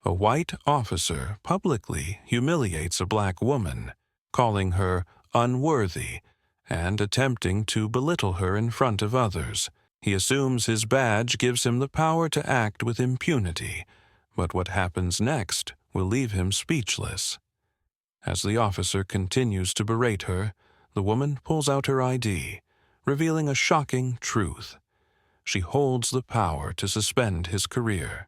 A white officer publicly humiliates a black woman, calling her unworthy and attempting to belittle her in front of others. He assumes his badge gives him the power to act with impunity, but what happens next will leave him speechless. As the officer continues to berate her, the woman pulls out her ID, revealing a shocking truth. She holds the power to suspend his career.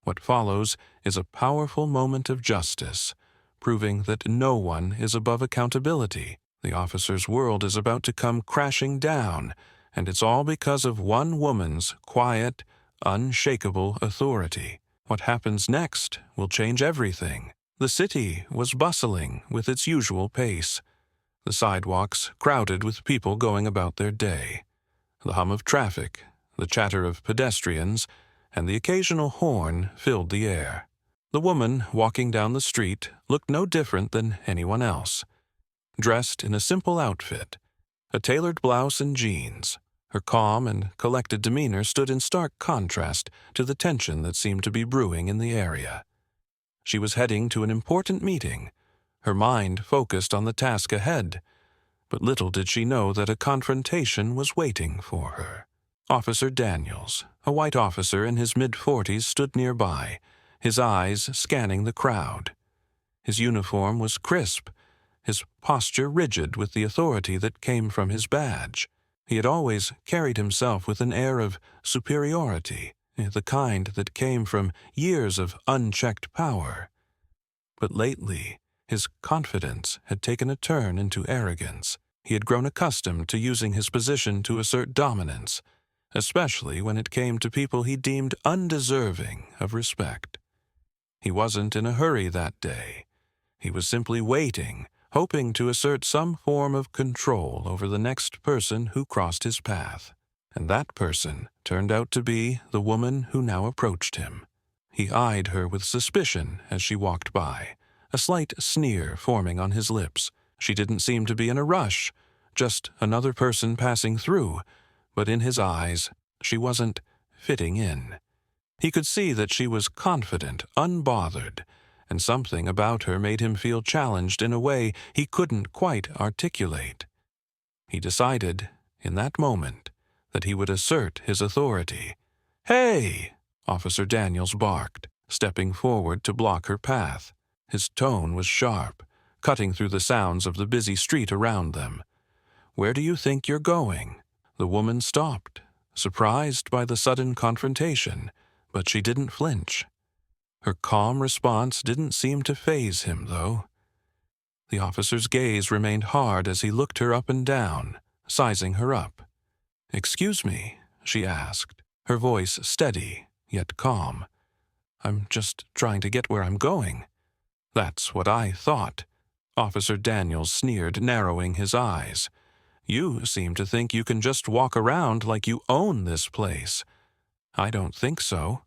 What follows is a powerful moment of justice, proving that no one is above accountability. The officer's world is about to come crashing down, and it's all because of one woman's quiet, unshakable authority. What happens next will change everything. The city was bustling with its usual pace, the sidewalks crowded with people going about their day. The hum of traffic, the chatter of pedestrians, and the occasional horn filled the air. The woman walking down the street looked no different than anyone else. Dressed in a simple outfit, a tailored blouse and jeans, her calm and collected demeanor stood in stark contrast to the tension that seemed to be brewing in the area. She was heading to an important meeting, her mind focused on the task ahead, but little did she know that a confrontation was waiting for her. Officer Daniels, a white officer in his mid-40s, stood nearby, his eyes scanning the crowd. His uniform was crisp, his posture rigid with the authority that came from his badge. He had always carried himself with an air of superiority, the kind that came from years of unchecked power. But lately, his confidence had taken a turn into arrogance. He had grown accustomed to using his position to assert dominance, especially when it came to people he deemed undeserving of respect. He wasn't in a hurry that day. He was simply waiting, hoping to assert some form of control over the next person who crossed his path. And that person turned out to be the woman who now approached him. He eyed her with suspicion as she walked by, a slight sneer forming on his lips. She didn't seem to be in a rush, just another person passing through, but in his eyes, she wasn't fitting in. He could see that she was confident, unbothered, and something about her made him feel challenged in a way he couldn't quite articulate. He decided, in that moment, that he would assert his authority. "Hey!" Officer Daniels barked, stepping forward to block her path. His tone was sharp, cutting through the sounds of the busy street around them. "Where do you think you're going?" The woman stopped, surprised by the sudden confrontation, but she didn't flinch. Her calm response didn't seem to faze him, though. The officer's gaze remained hard as he looked her up and down, sizing her up. "Excuse me," she asked, her voice steady, yet calm. "I'm just trying to get where I'm going." "That's what I thought." Officer Daniels sneered, narrowing his eyes. "You seem to think you can just walk around like you own this place. I don't think so."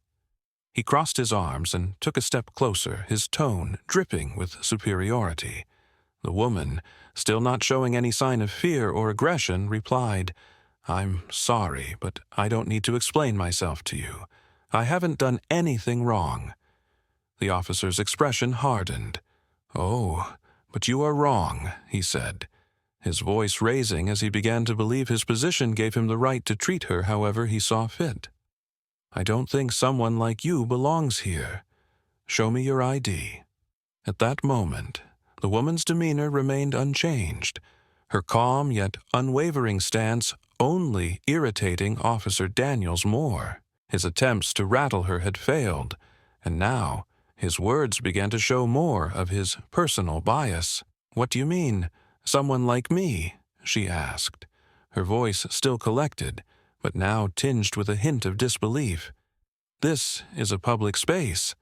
He crossed his arms and took a step closer, his tone dripping with superiority. The woman, still not showing any sign of fear or aggression, replied, "I'm sorry, but I don't need to explain myself to you. I haven't done anything wrong." The officer's expression hardened. "Oh, but you are wrong," he said, his voice raising as he began to believe his position gave him the right to treat her however he saw fit. "I don't think someone like you belongs here. Show me your ID." At that moment, the woman's demeanor remained unchanged, her calm yet unwavering stance only irritating Officer Daniels more. His attempts to rattle her had failed, and now his words began to show more of his personal bias. "What do you mean, someone like me?" she asked, her voice still collected, but now tinged with a hint of disbelief. "This is a public space.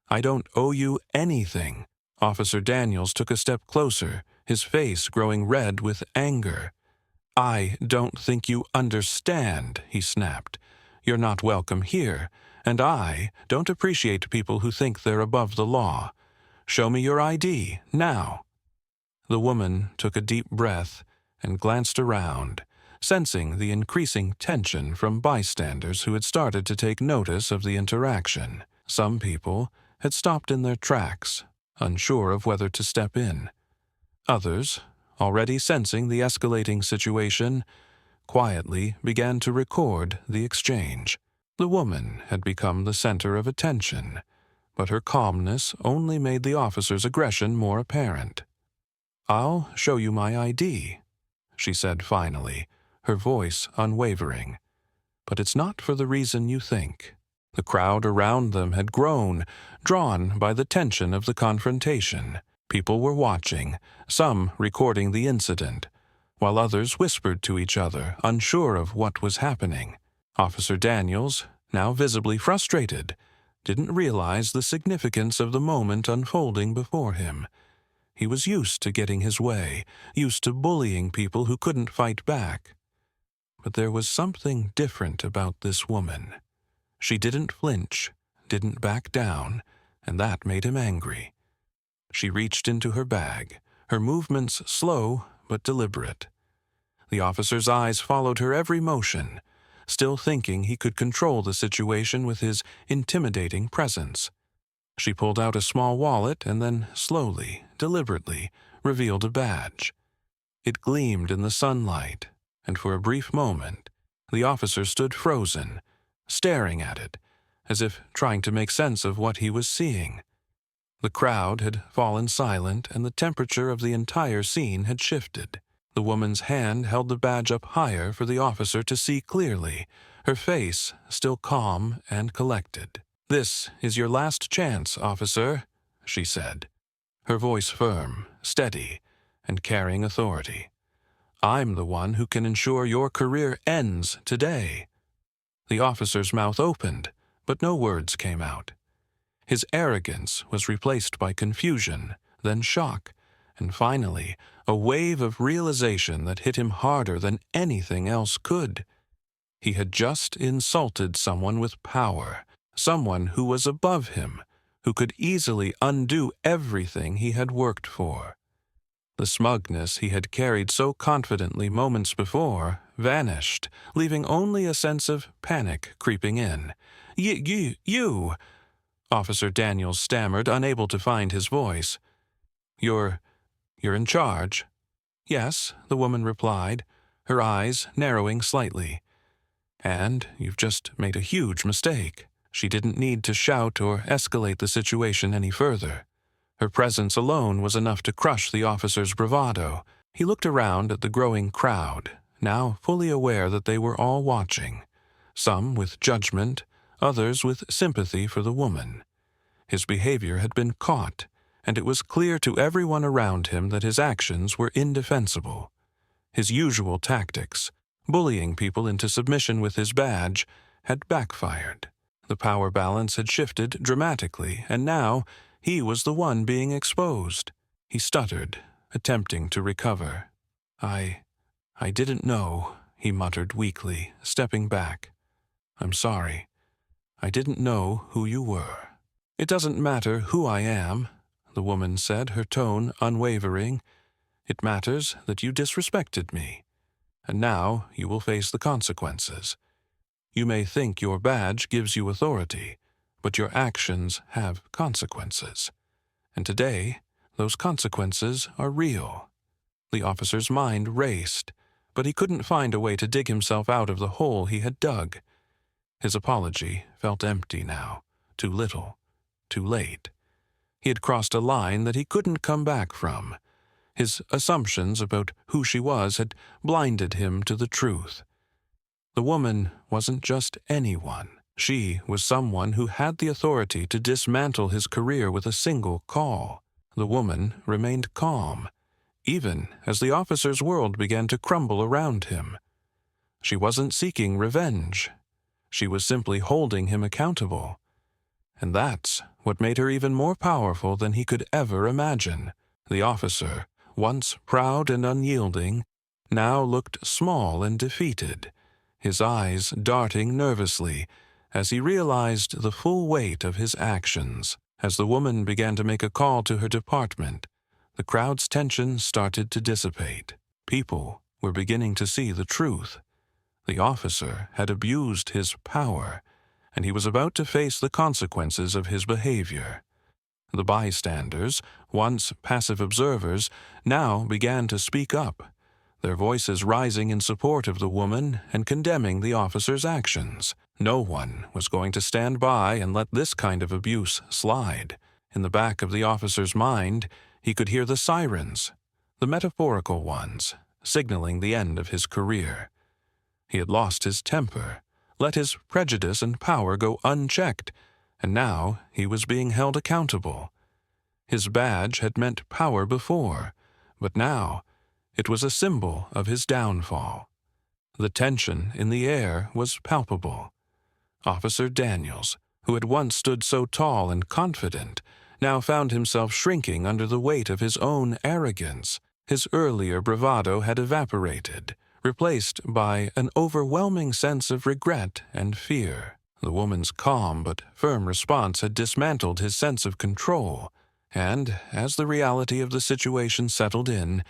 I don't owe you anything." Officer Daniels took a step closer, his face growing red with anger. "I don't think you understand," he snapped. "You're not welcome here, and I don't appreciate people who think they're above the law. Show me your ID, now." The woman took a deep breath and glanced around, sensing the increasing tension from bystanders who had started to take notice of the interaction. Some people had stopped in their tracks, unsure of whether to step in. Others, already sensing the escalating situation, quietly began to record the exchange. The woman had become the center of attention, but her calmness only made the officer's aggression more apparent. "I'll show you my ID," she said finally, her voice unwavering. "But it's not for the reason you think." The crowd around them had grown, drawn by the tension of the confrontation. People were watching, some recording the incident, while others whispered to each other, unsure of what was happening. Officer Daniels, now visibly frustrated, didn't realize the significance of the moment unfolding before him. He was used to getting his way, used to bullying people who couldn't fight back. But there was something different about this woman. She didn't flinch, didn't back down, and that made him angry. She reached into her bag, her movements slow but deliberate. The officer's eyes followed her every motion, still thinking he could control the situation with his intimidating presence. She pulled out a small wallet and then slowly, deliberately, revealed a badge. It gleamed in the sunlight, and for a brief moment, the officer stood frozen, staring at it, as if trying to make sense of what he was seeing. The crowd had fallen silent, and the temperature of the entire scene had shifted. The woman's hand held the badge up higher for the officer to see clearly, her face still calm and collected. "This is your last chance, officer," she said, her voice firm, steady, and carrying authority. "I'm the one who can ensure your career ends today." The officer's mouth opened, but no words came out. His arrogance was replaced by confusion, then shock, and finally a wave of realization that hit him harder than anything else could. He had just insulted someone with power, someone who was above him, who could easily undo everything he had worked for. The smugness he had carried so confidently moments before vanished, leaving only a sense of panic creeping in. You, Officer Daniels stammered, unable to find his voice. You're in charge?" "Yes," the woman replied, her eyes narrowing slightly. "And you've just made a huge mistake." She didn't need to shout or escalate the situation any further. Her presence alone was enough to crush the officer's bravado. He looked around at the growing crowd, now fully aware that they were all watching, some with judgment, others with sympathy for the woman. His behavior had been caught, and it was clear to everyone around him that his actions were indefensible. His usual tactics, bullying people into submission with his badge, had backfired. The power balance had shifted dramatically, and now he was the one being exposed. He stuttered, attempting to recover. I didn't know," he muttered weakly, stepping back. "I'm sorry. I didn't know who you were." "It doesn't matter who I am," the woman said, her tone unwavering. "It matters that you disrespected me, and now you will face the consequences. You may think your badge gives you authority, but your actions have consequences. And today, those consequences are real." The officer's mind raced, but he couldn't find a way to dig himself out of the hole he had dug. His apology felt empty now, too little, too late. He had crossed a line that he couldn't come back from. His assumptions about who she was had blinded him to the truth. The woman wasn't just anyone. She was someone who had the authority to dismantle his career with a single call. The woman remained calm, even as the officer's world began to crumble around him. She wasn't seeking revenge. She was simply holding him accountable. And that's what made her even more powerful than he could ever imagine. The officer, once proud and unyielding, now looked small and defeated, his eyes darting nervously as he realized the full weight of his actions. As the woman began to make a call to her department, the crowd's tension started to dissipate. People were beginning to see the truth. The officer had abused his power, and he was about to face the consequences of his behavior. The bystanders, once passive observers, now began to speak up, their voices rising in support of the woman and condemning the officer's actions. No one was going to stand by and let this kind of abuse slide. In the back of the officer's mind, he could hear the sirens, the metaphorical ones, signaling the end of his career. He had lost his temper, let his prejudice and power go unchecked, and now he was being held accountable. His badge had meant power before, but now it was a symbol of his downfall. The tension in the air was palpable. Officer Daniels, who had once stood so tall and confident, now found himself shrinking under the weight of his own arrogance. His earlier bravado had evaporated, replaced by an overwhelming sense of regret and fear. The woman's calm but firm response had dismantled his sense of control, and as the reality of the situation settled in,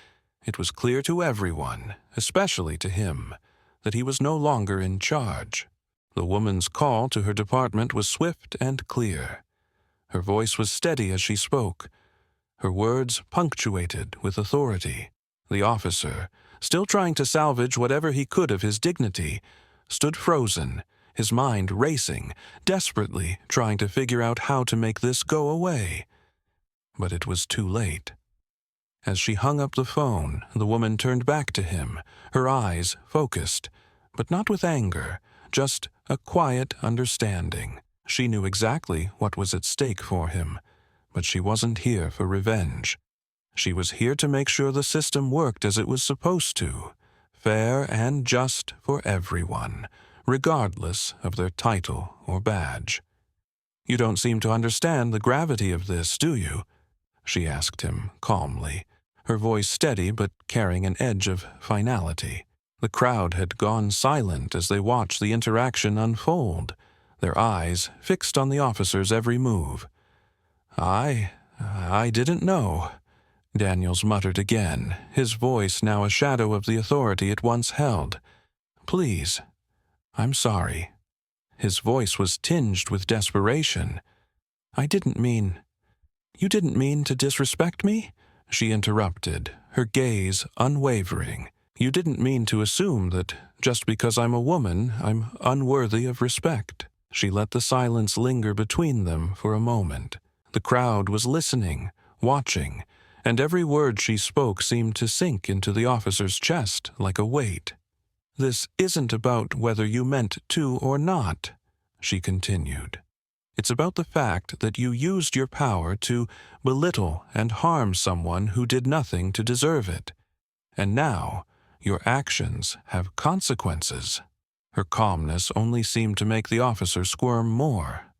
it was clear to everyone, especially to him, that he was no longer in charge. The woman's call to her department was swift and clear. Her voice was steady as she spoke, her words punctuated with authority. The officer, still trying to salvage whatever he could of his dignity, stood frozen, his mind racing, desperately trying to figure out how to make this go away. But it was too late. As she hung up the phone, the woman turned back to him, her eyes focused, but not with anger, just a quiet understanding. She knew exactly what was at stake for him, but she wasn't here for revenge. She was here to make sure the system worked as it was supposed to, fair and just for everyone, regardless of their title or badge. "You don't seem to understand the gravity of this, do you?" she asked him calmly, her voice steady but carrying an edge of finality. The crowd had gone silent as they watched the interaction unfold, their eyes fixed on the officer's every move. I didn't know," Daniels muttered again, his voice now a shadow of the authority it once held. "Please, I'm sorry." His voice was tinged with desperation. "I didn't mean—" "You didn't mean to disrespect me?" she interrupted, her gaze unwavering. "You didn't mean to assume that just because I'm a woman, I'm unworthy of respect." She let the silence linger between them for a moment. The crowd was listening, watching, and every word she spoke seemed to sink into the officer's chest like a weight. "This isn't about whether you meant to or not," she continued. "It's about the fact that you used your power to belittle and harm someone who did nothing to deserve it. And now, your actions have consequences." Her calmness only seemed to make the officer squirm more.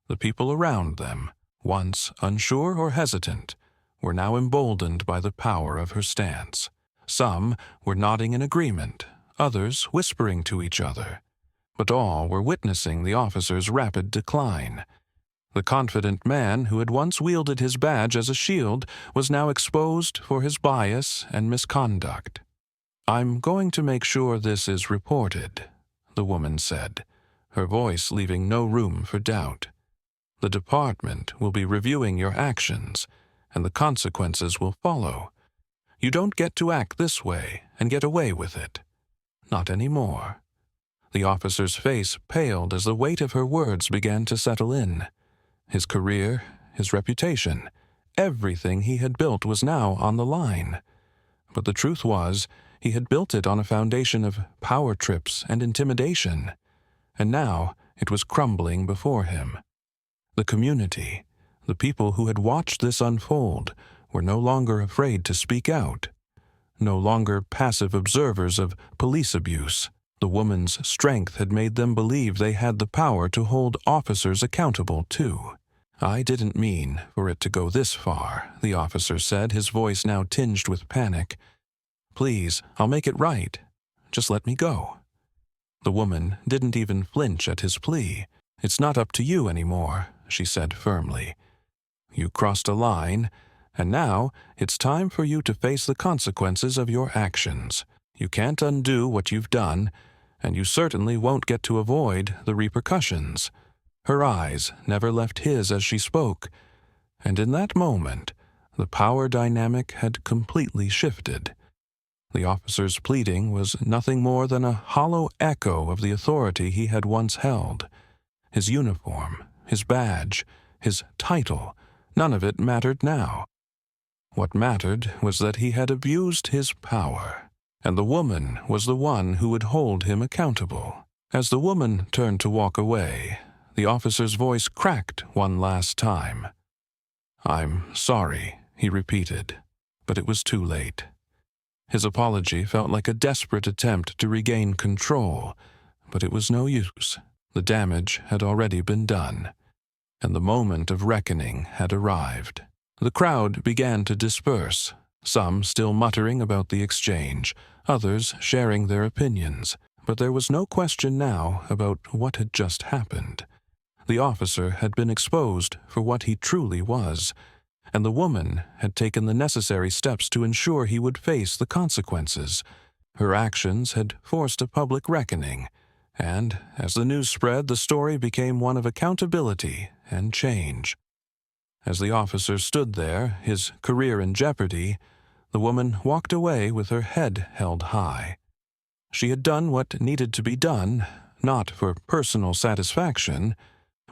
The people around them, once unsure or hesitant, were now emboldened by the power of her stance. Some were nodding in agreement, others whispering to each other, but all were witnessing the officer's rapid decline. The confident man who had once wielded his badge as a shield was now exposed for his bias and misconduct. "I'm going to make sure this is reported," the woman said, her voice leaving no room for doubt. "The department will be reviewing your actions, and the consequences will follow. You don't get to act this way and get away with it. Not anymore." The officer's face paled as the weight of her words began to settle in. His career, his reputation, everything he had built was now on the line. But the truth was, he had built it on a foundation of power trips and intimidation, and now it was crumbling before him. The community, the people who had watched this unfold, were no longer afraid to speak out, no longer passive observers of police abuse. The woman's strength had made them believe they had the power to hold officers accountable, too. "I didn't mean for it to go this far," the officer said, his voice now tinged with panic. "Please, I'll make it right. Just let me go." The woman didn't even flinch at his plea. "It's not up to you anymore," she said firmly. "You crossed a line, and now it's time for you to face the consequences of your actions. You can't undo what you've done, and you certainly won't get to avoid the repercussions." Her eyes never left his as she spoke, And in that moment, the power dynamic had completely shifted. The officer's pleading was nothing more than a hollow echo of the authority he had once held. His uniform, his badge, his title, none of it mattered now. What mattered was that he had abused his power, and the woman was the one who would hold him accountable. As the woman turned to walk away, the officer's voice cracked one last time. "I'm sorry," he repeated, but it was too late. His apology felt like a desperate attempt to regain control, but it was no use. The damage had already been done, and the moment of reckoning had arrived. The crowd began to disperse, some still muttering about the exchange, others sharing their opinions, but there was no question now about what had just happened. The officer had been exposed for what he truly was, and the woman had taken the necessary steps to ensure he would face the consequences. Her actions had forced a public reckoning, and as the news spread, the story became one of accountability and change. As the officer stood there, his career in jeopardy, the woman walked away with her head held high. She had done what needed to be done, not for personal satisfaction,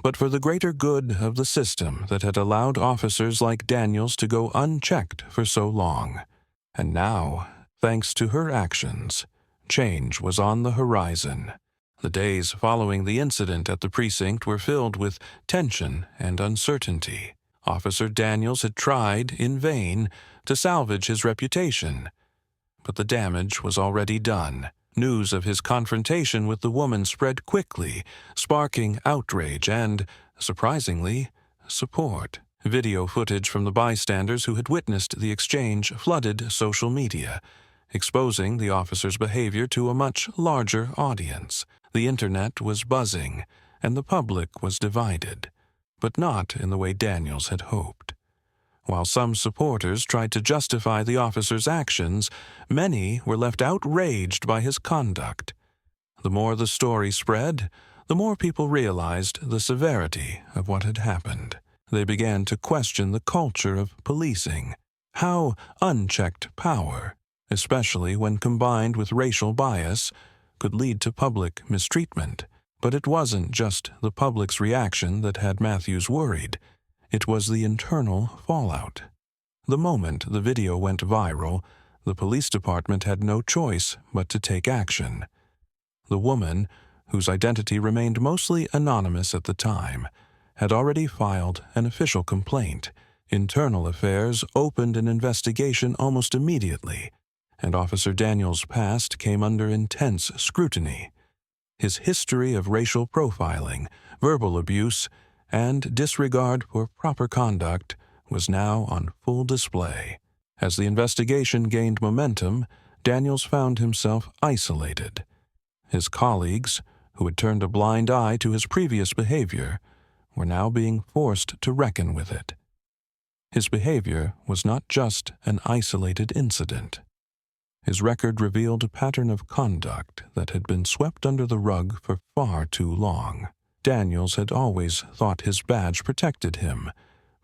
but for the greater good of the system that had allowed officers like Daniels to go unchecked for so long. And now, thanks to her actions, change was on the horizon. The days following the incident at the precinct were filled with tension and uncertainty. Officer Daniels had tried, in vain, to salvage his reputation, but the damage was already done. News of his confrontation with the woman spread quickly, sparking outrage and, surprisingly, support. Video footage from the bystanders who had witnessed the exchange flooded social media, exposing the officer's behavior to a much larger audience. The internet was buzzing, and the public was divided, but not in the way Daniels had hoped. While some supporters tried to justify the officer's actions, many were left outraged by his conduct. The more the story spread, the more people realized the severity of what had happened. They began to question the culture of policing, how unchecked power, especially when combined with racial bias, could lead to public mistreatment. But it wasn't just the public's reaction that had Matthews worried. It was the internal fallout. The moment the video went viral, the police department had no choice but to take action. The woman, whose identity remained mostly anonymous at the time, had already filed an official complaint. Internal Affairs opened an investigation almost immediately, and Officer Daniels' past came under intense scrutiny. His history of racial profiling, verbal abuse, and disregard for proper conduct was now on full display. As the investigation gained momentum, Daniels found himself isolated. His colleagues, who had turned a blind eye to his previous behavior, were now being forced to reckon with it. His behavior was not just an isolated incident. His record revealed a pattern of conduct that had been swept under the rug for far too long. Daniels had always thought his badge protected him,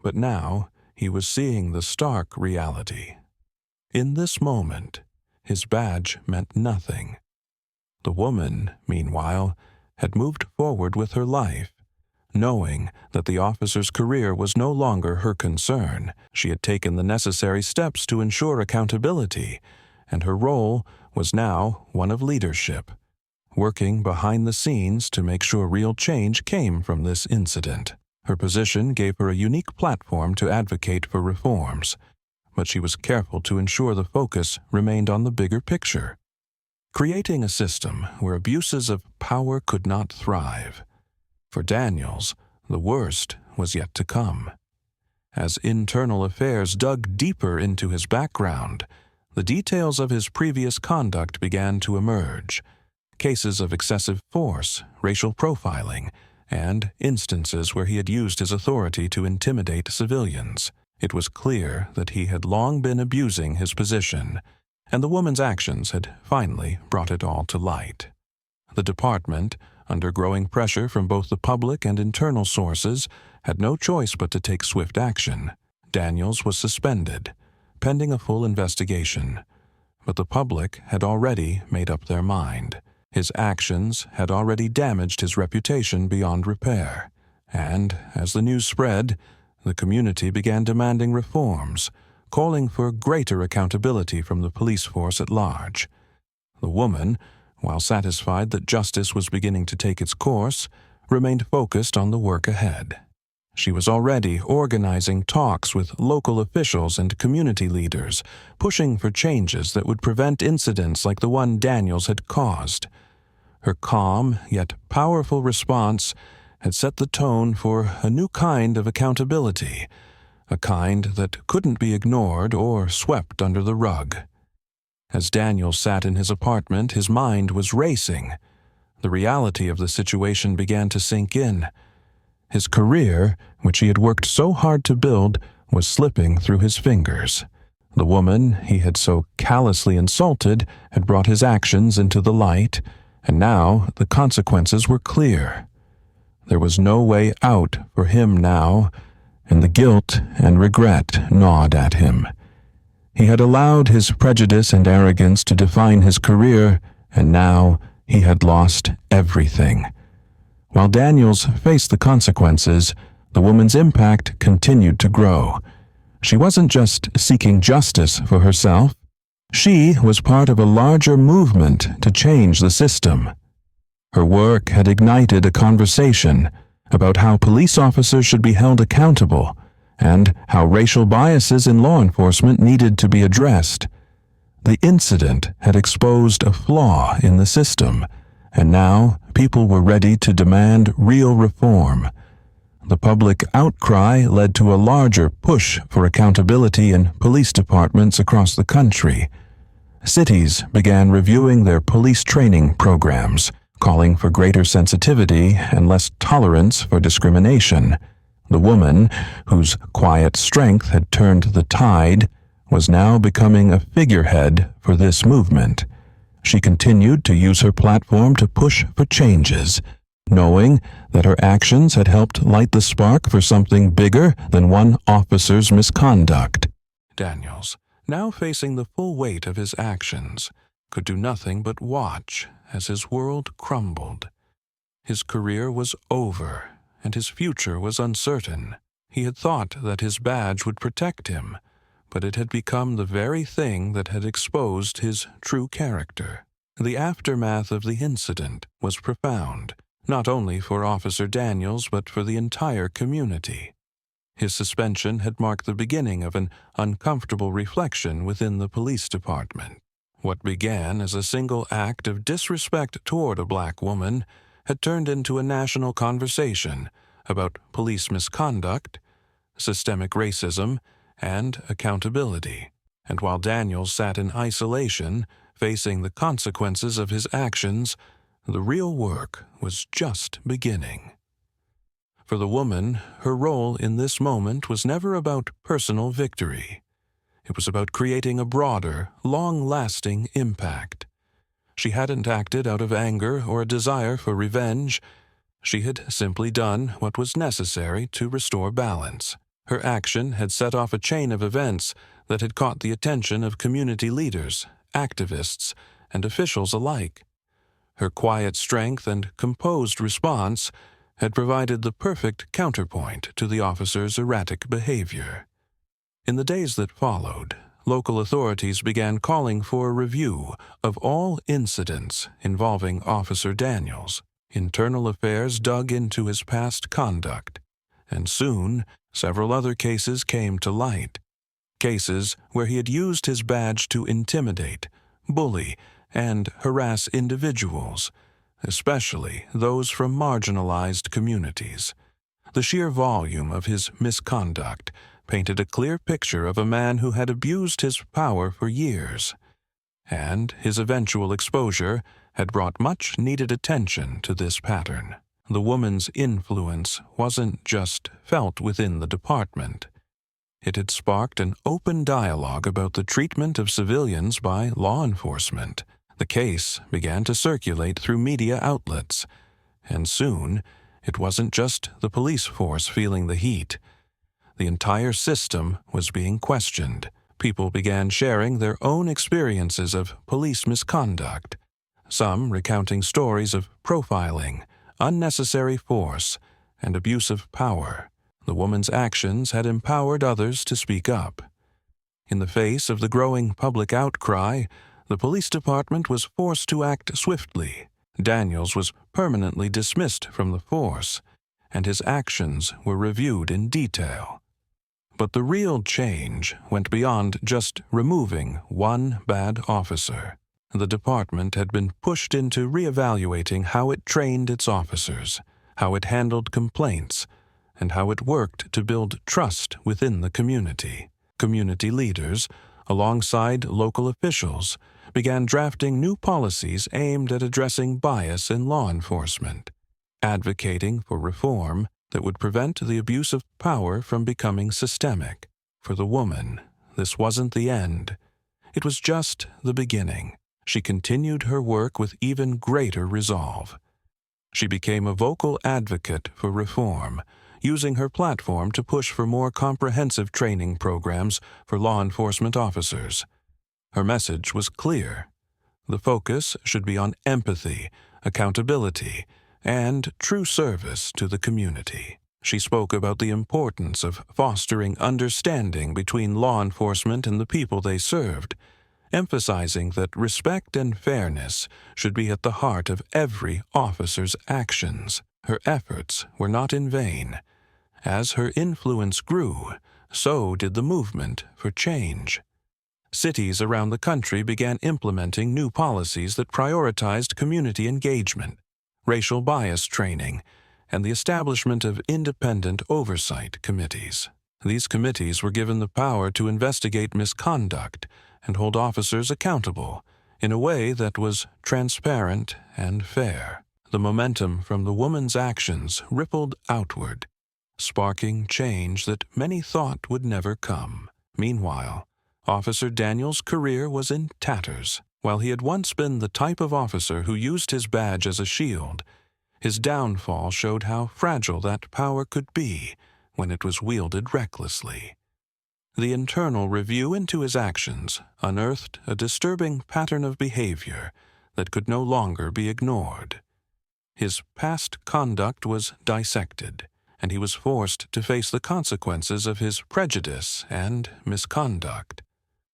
but now he was seeing the stark reality. In this moment, his badge meant nothing. The woman, meanwhile, had moved forward with her life. Knowing that the officer's career was no longer her concern, she had taken the necessary steps to ensure accountability, and her role was now one of leadership, working behind the scenes to make sure real change came from this incident. Her position gave her a unique platform to advocate for reforms, but she was careful to ensure the focus remained on the bigger picture, creating a system where abuses of power could not thrive. For Daniels, the worst was yet to come. As Internal Affairs dug deeper into his background, the details of his previous conduct began to emerge. Cases of excessive force, racial profiling, and instances where he had used his authority to intimidate civilians. It was clear that he had long been abusing his position, and the woman's actions had finally brought it all to light. The department, under growing pressure from both the public and internal sources, had no choice but to take swift action. Daniels was suspended, pending a full investigation. But the public had already made up their mind. His actions had already damaged his reputation beyond repair. And, as the news spread, the community began demanding reforms, calling for greater accountability from the police force at large. The woman, while satisfied that justice was beginning to take its course, remained focused on the work ahead. She was already organizing talks with local officials and community leaders, pushing for changes that would prevent incidents like the one Daniels had caused. Her calm yet powerful response had set the tone for a new kind of accountability, a kind that couldn't be ignored or swept under the rug. As Daniel sat in his apartment, his mind was racing. The reality of the situation began to sink in. His career, which he had worked so hard to build, was slipping through his fingers. The woman he had so callously insulted had brought his actions into the light, and now the consequences were clear. There was no way out for him now, and the guilt and regret gnawed at him. He had allowed his prejudice and arrogance to define his career, and now he had lost everything. While Daniels faced the consequences, the woman's impact continued to grow. She wasn't just seeking justice for herself. She was part of a larger movement to change the system. Her work had ignited a conversation about how police officers should be held accountable and how racial biases in law enforcement needed to be addressed. The incident had exposed a flaw in the system, and now people were ready to demand real reform. The public outcry led to a larger push for accountability in police departments across the country. Cities began reviewing their police training programs, calling for greater sensitivity and less tolerance for discrimination. The woman, whose quiet strength had turned the tide, was now becoming a figurehead for this movement. She continued to use her platform to push for changes, knowing that her actions had helped light the spark for something bigger than one officer's misconduct. Daniels, now facing the full weight of his actions, could do nothing but watch as his world crumbled. His career was over, and his future was uncertain. He had thought that his badge would protect him, but it had become the very thing that had exposed his true character. The aftermath of the incident was profound, not only for Officer Daniels but for the entire community. His suspension had marked the beginning of an uncomfortable reflection within the police department. What began as a single act of disrespect toward a black woman had turned into a national conversation about police misconduct, systemic racism, and accountability. And while Daniels sat in isolation, facing the consequences of his actions, the real work was just beginning. For the woman, her role in this moment was never about personal victory. It was about creating a broader, long-lasting impact. She hadn't acted out of anger or a desire for revenge. She had simply done what was necessary to restore balance. Her action had set off a chain of events that had caught the attention of community leaders, activists, and officials alike. Her quiet strength and composed response had provided the perfect counterpoint to the officer's erratic behavior. In the days that followed, local authorities began calling for a review of all incidents involving Officer Daniels. Internal affairs dug into his past conduct, and soon several other cases came to light. Cases where he had used his badge to intimidate, bully, and harass individuals, especially those from marginalized communities. The sheer volume of his misconduct painted a clear picture of a man who had abused his power for years, and his eventual exposure had brought much-needed attention to this pattern. The woman's influence wasn't just felt within the department. It had sparked an open dialogue about the treatment of civilians by law enforcement. The case began to circulate through media outlets, and soon It wasn't just the police force feeling the heat. The entire system was being questioned. People began sharing their own experiences of police misconduct, some recounting stories of profiling, unnecessary force, and abuse of power. The woman's actions had empowered others to speak up. In the face of the growing public outcry, the police department was forced to act swiftly. Daniels was permanently dismissed from the force, and his actions were reviewed in detail. But the real change went beyond just removing one bad officer. The department had been pushed into reevaluating how it trained its officers, how it handled complaints, and how it worked to build trust within the community. Community leaders, alongside local officials, began drafting new policies aimed at addressing bias in law enforcement, advocating for reform that would prevent the abuse of power from becoming systemic. For the woman, this wasn't the end. It was just the beginning. She continued her work with even greater resolve. She became a vocal advocate for reform, using her platform to push for more comprehensive training programs for law enforcement officers. Her message was clear. The focus should be on empathy, accountability, and true service to the community. She spoke about the importance of fostering understanding between law enforcement and the people they served, emphasizing that respect and fairness should be at the heart of every officer's actions. Her efforts were not in vain. As her influence grew, so did the movement for change. Cities around the country began implementing new policies that prioritized community engagement, racial bias training, and the establishment of independent oversight committees. These committees were given the power to investigate misconduct and hold officers accountable in a way that was transparent and fair. The momentum from the woman's actions rippled outward, sparking change that many thought would never come. Meanwhile, Officer Daniels' career was in tatters. While he had once been the type of officer who used his badge as a shield, his downfall showed how fragile that power could be when it was wielded recklessly. The internal review into his actions unearthed a disturbing pattern of behavior that could no longer be ignored. His past conduct was dissected, and he was forced to face the consequences of his prejudice and misconduct.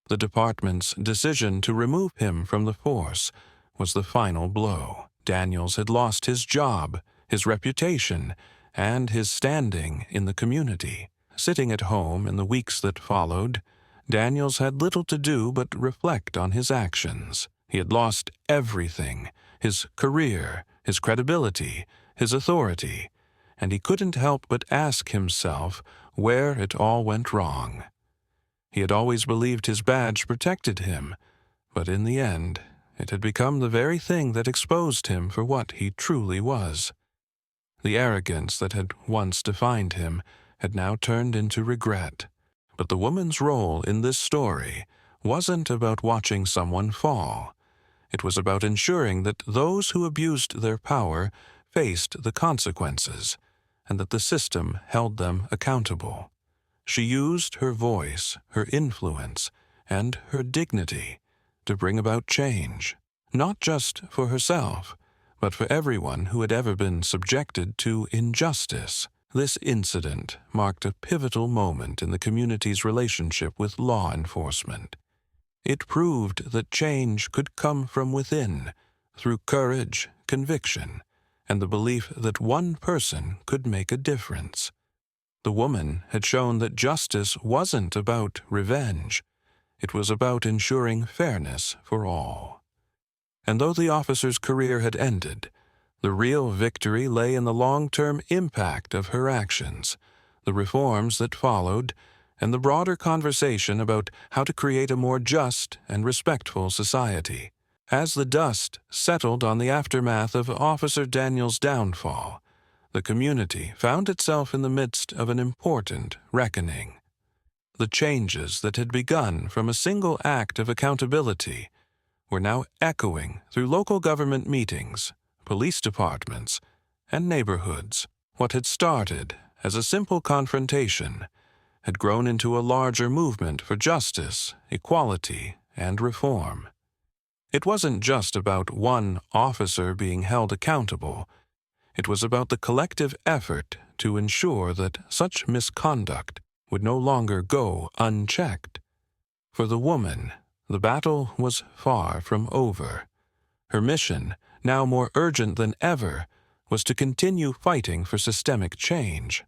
The department's decision to remove him from the force was the final blow. Daniels had lost his job, his reputation, and his standing in the community. Sitting at home in the weeks that followed, Daniels had little to do but reflect on his actions. He had lost everything: his career, his credibility, his authority, and he couldn't help but ask himself where it all went wrong. He had always believed his badge protected him, but in the end, it had become the very thing that exposed him for what he truly was. The arrogance that had once defined him had now turned into regret. But the woman's role in this story wasn't about watching someone fall. It was about ensuring that those who abused their power faced the consequences, and that the system held them accountable. She used her voice, her influence, and her dignity to bring about change, not just for herself, but for everyone who had ever been subjected to injustice. This incident marked a pivotal moment in the community's relationship with law enforcement. It proved that change could come from within, through courage, conviction, and the belief that one person could make a difference. The woman had shown that justice wasn't about revenge. It was about ensuring fairness for all. And though the officer's career had ended, the real victory lay in the long-term impact of her actions, the reforms that followed, and the broader conversation about how to create a more just and respectful society. As the dust settled on the aftermath of Officer Daniels' downfall, the community found itself in the midst of an important reckoning. The changes that had begun from a single act of accountability were now echoing through local government meetings, police departments, and neighborhoods. What had started as a simple confrontation had grown into a larger movement for justice, equality, and reform. It wasn't just about one officer being held accountable. It was about the collective effort to ensure that such misconduct would no longer go unchecked. For the woman, the battle was far from over. Her mission, now more urgent than ever, was to continue fighting for systemic change.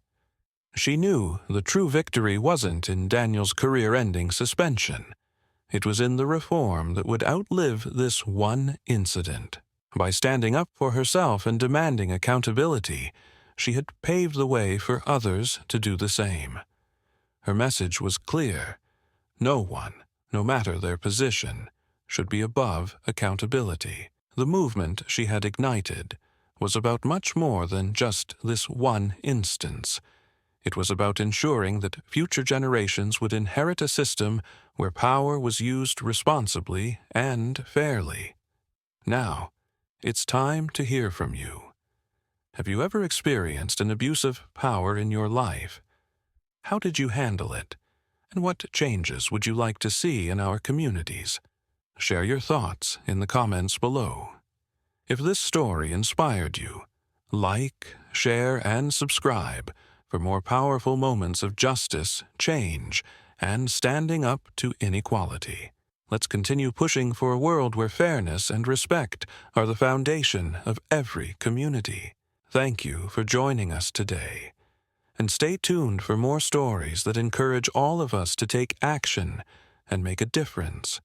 She knew the true victory wasn't in Daniel's career-ending suspension. It was in the reform that would outlive this one incident. By standing up for herself and demanding accountability, she had paved the way for others to do the same. Her message was clear. No one, no matter their position, should be above accountability. The movement she had ignited was about much more than just this one instance. It was about ensuring that future generations would inherit a system where power was used responsibly and fairly. Now, it's time to hear from you. Have you ever experienced an abuse of power in your life? How did you handle it? And what changes would you like to see in our communities? Share your thoughts in the comments below. If this story inspired you, like, share, and subscribe for more powerful moments of justice, change, and standing up to inequality. Let's continue pushing for a world where fairness and respect are the foundation of every community. Thank you for joining us today. And stay tuned for more stories that encourage all of us to take action and make a difference.